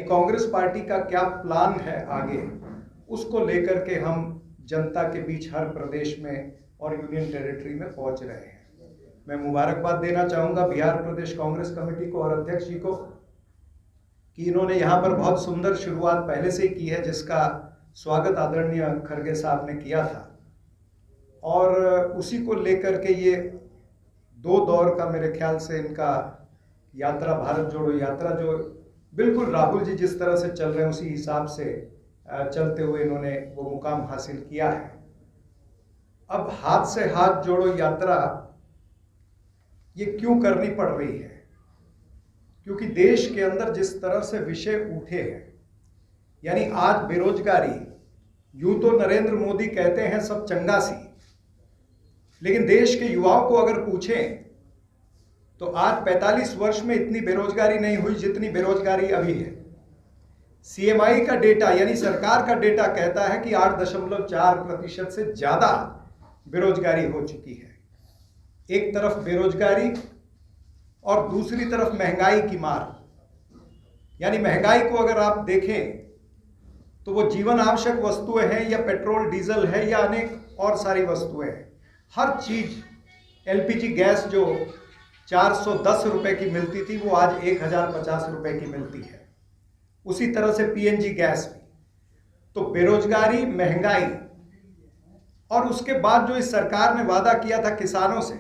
Congress party का क्या plan है आगे, उसको लेकर के हम जनता के बीच हर प्रदेश में और यूनियन टेरिटरी में पहुंच रहे हैं। मैं मुबारकबाद देना चाहूँगा बिहार प्रदेश कांग्रेस कमेटी को और अध्यक्ष जी को कि इन्होंने यहाँ पर बहुत सुंदर शुरुआत पहले से ही की है, जिसका स्वागत आदरणीय खड़गे साहब ने किया था, और उसी को लेकर के ये 2 दौर का मेरे ख्याल से इनका यात्रा, भारत जोड़ो यात्रा, जो बिल्कुल राहुल जी जिस तरह से चल रहे हैं उसी हिसाब से चलते हुए इन्होंने वो मुकाम हासिल किया है। अब हाथ से हाथ जोड़ो यात्रा ये क्यों करनी पड़ रही है? क्योंकि देश के अंदर जिस तरह से विषय उठे हैं, यानी आज बेरोजगारी, यूं तो नरेंद्र मोदी कहते हैं सब चंगा सी, लेकिन देश के युवाओं को अगर पूछें तो आज 45 वर्ष में इतनी बेरोजगारी नहीं हुई जितनी बेरोजगारी अभी है। सीएमआई का डेटा यानी सरकार का डेटा कहता है कि 8.4% से ज्यादा बेरोजगारी हो चुकी है। एक तरफ बेरोजगारी और दूसरी तरफ महंगाई की मार, यानी महंगाई को अगर आप देखें तो वो जीवन आवश्यक वस्तुएं हैं या पेट्रोल डीजल है या अनेक और सारी वस्तुएं हैं, हर चीज, एलपीजी गैस जो 410 रुपए की मिलती थी वो आज 1050 रुपए की मिलती है, उसी तरह से पीएनजी गैस भी। तो बेरोजगारी, महंगाई, और उसके बाद जो इस सरकार ने वादा किया था किसानों से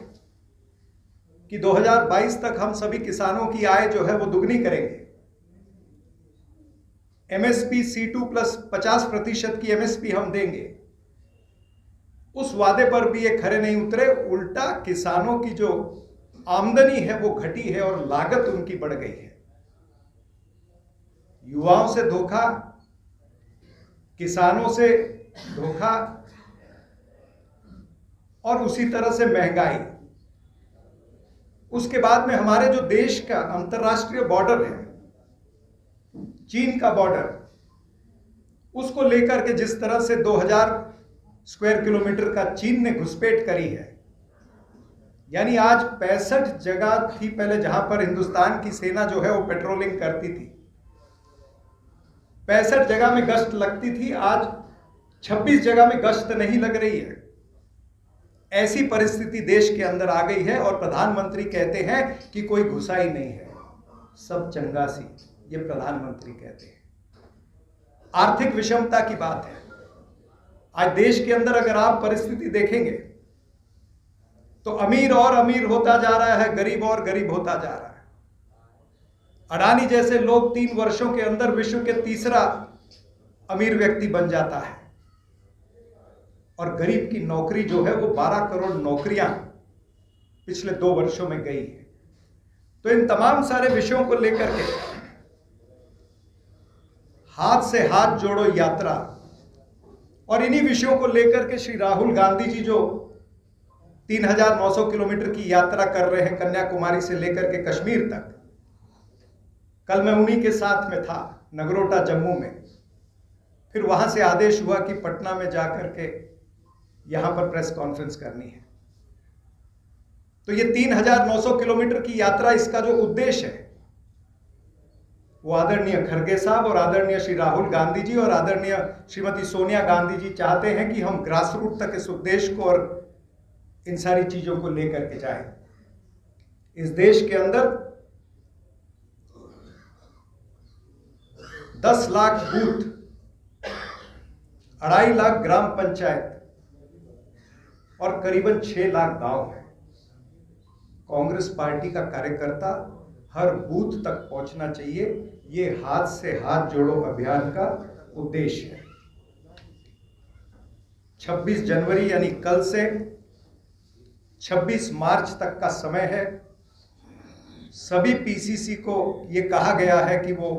कि 2022 तक हम सभी किसानों की आय जो है वो दुगनी करेंगे, एमएसपी C2 प्लस 50% की एमएसपी हम देंगे, उस वादे पर भी ये खरे नहीं उतरे। उल्टा किसानों की जो आमदनी है वो घटी है और लागत उनकी बढ़ गई है। युवाओं से धोखा, किसानों से धोखा, और उसी तरह से महंगाई। उसके बाद में हमारे जो देश का अंतर्राष्ट्रीय बॉर्डर है, चीन का बॉर्डर, उसको लेकर के जिस तरह से 2000 स्क्वायर किलोमीटर का चीन ने घुसपैठ करी है, यानी आज 65 जगह थी पहले जहां पर हिंदुस्तान की सेना जो है वो पेट्रोलिंग करती थी, 65 जगह में गश्त लगती थी, आज 26 जगह में गश्त नहीं लग रही है। ऐसी परिस्थिति देश के अंदर आ गई है और प्रधानमंत्री कहते हैं कि कोई घुसा ही नहीं है, सब चंगासी, ये प्रधानमंत्री कहते हैं। आर्थिक विषमता की बात है। आज देश के अंदर अगर आप परिस्थिति देखेंगे तो अमीर और अमीर होता जा रहा है, गरीब और गरीब होता जा रहा है। अडानी जैसे लोग 3 वर्षों के अंदर विश्व के तीसरा अमीर व्यक्ति बन जाता है, और गरीब की नौकरी जो है वो 12 करोड़ नौकरियां पिछले 2 वर्षों में गई है। तो इन तमाम सारे विषयों को लेकर के हाथ से हाथ जोड़ो यात्रा, और इन्हीं विषयों को लेकर के श्री राहुल गांधी जी जो 3900 किलोमीटर की यात्रा कर रहे हैं कन्याकुमारी से लेकर के कश्मीर तक, कल मैं उन्हीं के साथ में था नगरोटा जम्मू में। फिर वहां से आदेश हुआ कि पटना में जाकर के यहां पर प्रेस कॉन्फ्रेंस करनी है। तो ये 3900 किलोमीटर की यात्रा, इसका जो उद्देश्य है वो आदरणीय खड़गे साहब और आदरणीय श्री राहुल गांधी जी और आदरणीय श्रीमती सोनिया गांधी जी चाहते हैं कि हम ग्रास रूट तक इस उद्देश्य को और इन सारी चीजों को लेकर के जाएं। इस देश के अंदर 10 लाख बूथ, 2.5 लाख ग्राम पंचायत और करीबन 6 लाख गांव है। कांग्रेस पार्टी का कार्यकर्ता हर बूथ तक पहुंचना चाहिए, ये हाथ से हाथ जोड़ो अभियान का उद्देश्य है। 26 जनवरी यानी कल से 26 मार्च तक का समय है। सभी पीसीसी को ये कहा गया है कि वो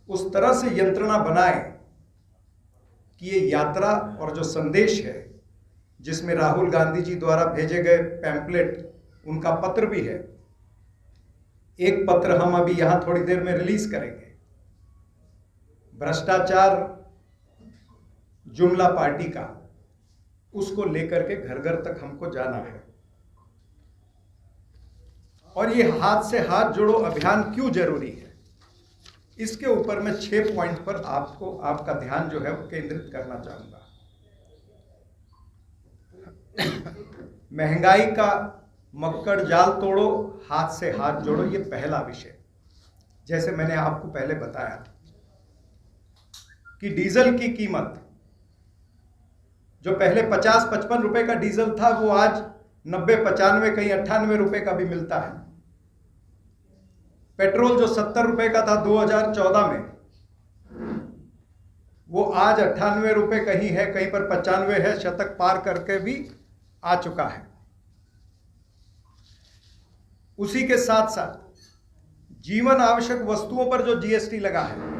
उस तरह से यंत्रणा बनाए कि ये यात्रा और जो संदेश है, जिसमें राहुल गांधी जी द्वारा भेजे गए पैम्पलेट, उनका पत्र भी है, एक पत्र हम अभी यहां थोड़ी देर में रिलीज करेंगे। भ्रष्टाचार जुमला पार्टी का, उसको लेकर के घर घर तक हमको जाना है। और ये हाथ से हाथ जोड़ो अभियान क्यों जरूरी है? इसके ऊपर मैं 6 पॉइंट पर आपका ध्यान जो है वो केंद्रित करना चाहूंगा। महंगाई का मक्कड़ जाल तोड़ो, हाथ से हाथ जोड़ो, ये पहला विषय। जैसे मैंने आपको पहले बताया कि डीजल की कीमत जो पहले 50-55 रुपए का डीजल था वो आज 90-95 कहीं 98 रुपए का भी मिलता है। पेट्रोल जो 70 रुपए का था 2014 में, वो आज 98 रुपए कहीं है, कहीं पर 95 है, शतक पार करके भी आ चुका है। उसी के साथ साथ जीवन आवश्यक वस्तुओं पर जो जीएसटी लगा है,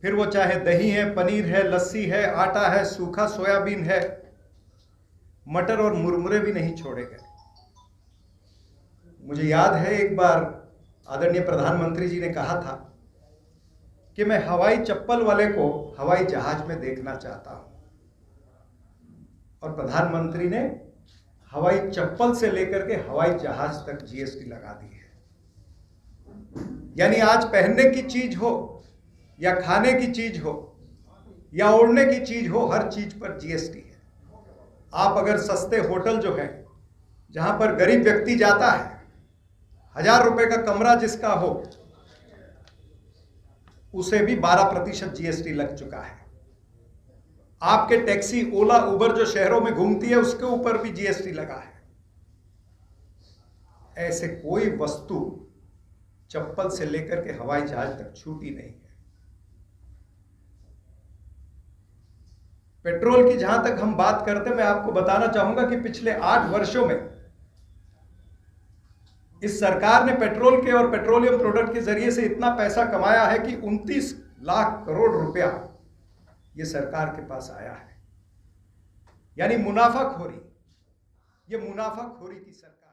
फिर वो चाहे दही है, पनीर है, लस्सी है, आटा है, सूखा सोयाबीन है, मटर और मुरमुरे भी नहीं छोड़े गए। मुझे याद है एक बार आदरणीय प्रधानमंत्री जी ने कहा था कि मैं हवाई चप्पल वाले को हवाई जहाज में देखना चाहता हूं, और प्रधानमंत्री ने हवाई चप्पल से लेकर के हवाई जहाज तक जीएसटी लगा दी है। यानी आज पहनने की चीज हो या खाने की चीज हो या ओढ़ने की चीज हो, हर चीज पर जीएसटी है। आप अगर सस्ते होटल जो है, जहां पर गरीब व्यक्ति जाता है, 1000 रुपए का कमरा जिसका हो, उसे भी 12% जीएसटी लग चुका है। आपके टैक्सी, ओला, उबर जो शहरों में घूमती है, उसके ऊपर भी जीएसटी लगा है। ऐसे कोई वस्तु चप्पल से लेकर के हवाई जहाज तक छूटी नहीं है। पेट्रोल की जहां तक हम बात करते हैं, मैं आपको बताना चाहूंगा कि पिछले 8 वर्षों में इस सरकार ने पेट्रोल के और पेट्रोलियम प्रोडक्ट के जरिए से इतना पैसा कमाया है कि 29 लाख करोड़ रुपया ये सरकार के पास आया है। यानी मुनाफाखोरी, ये मुनाफाखोरी की सरकार